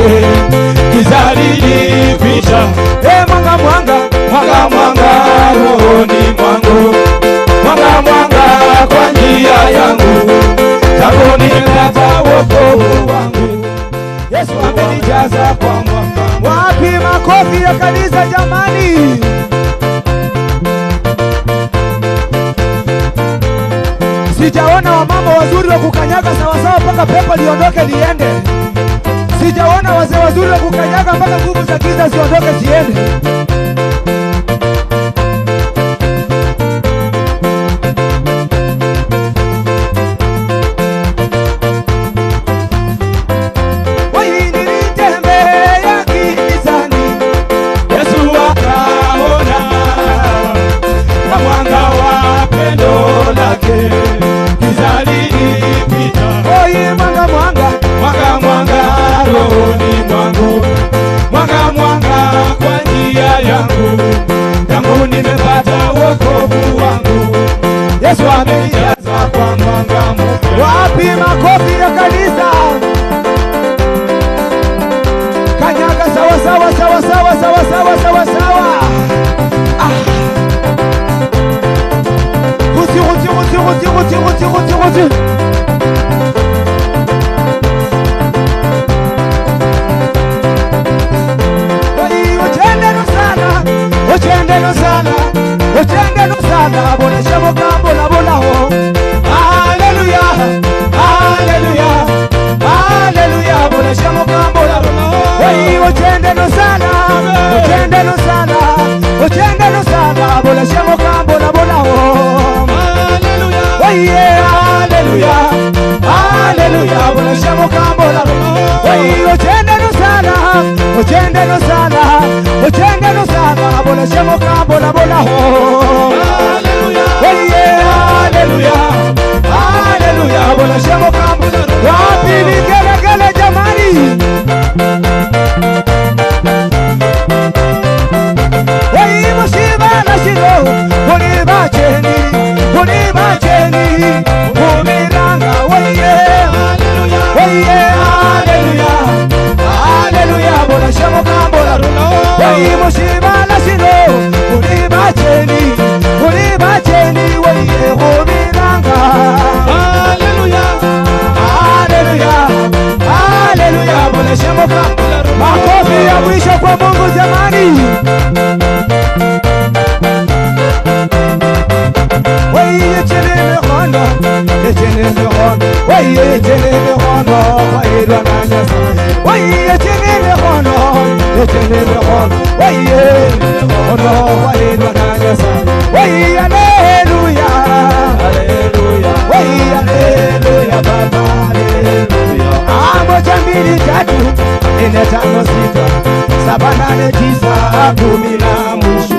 lake, giza lilipita. Mwanga mwanga, mwanga mwanga rohoni mwangu, mwanga mwanga kwa njia yangu, tangu nimepata wokovu wangu, Yesu amenijaza kwa mwanga. Wapi makofi ya kanisa jamani? Sijaona wamama wazuri wa kukanyaga sawasawa mpaka pepo liondoke liende. Sijaona wazee wazuri wa kukanyaga mpaka nguvu za giza ziondoke ziende. Tangu nimepata wokovu wangu, Yesu amenijaza kwa mwanga mpya. Wapi makofi ya kanisa? Kanyaga sawa sawa sawa sawa sawa sawa sawa sawa. Ruti ruti ruti ruti ruti ruti ruti ruti. Uchende sana, bona shamoka bona bona ho. Hallelujah, hallelujah, hallelujah, bona shamoka bona bona ho. Uchende sana, uchende sana, uchende sana, bona shamoka bona bona ho. Hallelujah, hallelujah, hallelujah, bona shamoka bona bona ho. Uchende sana, uchende sana, bona shamoka bona bona ho. Hallelujah, hallelujah, bona shamoka bona. Wapi vigelegele jamani? Mushiba na shiro, unibacheni, unibacheni, umiranga. Hallelujah, hallelujah, bona shamoka bona bona. Mushiba na shiro, unibacheni, unibacheni, umiranga. Hallelujah, hallelujah, hallelujah, bona shamoka. Makofi ya mwisho kwa Mungu jamani. Ine tano sita, 7 8 9 10 11.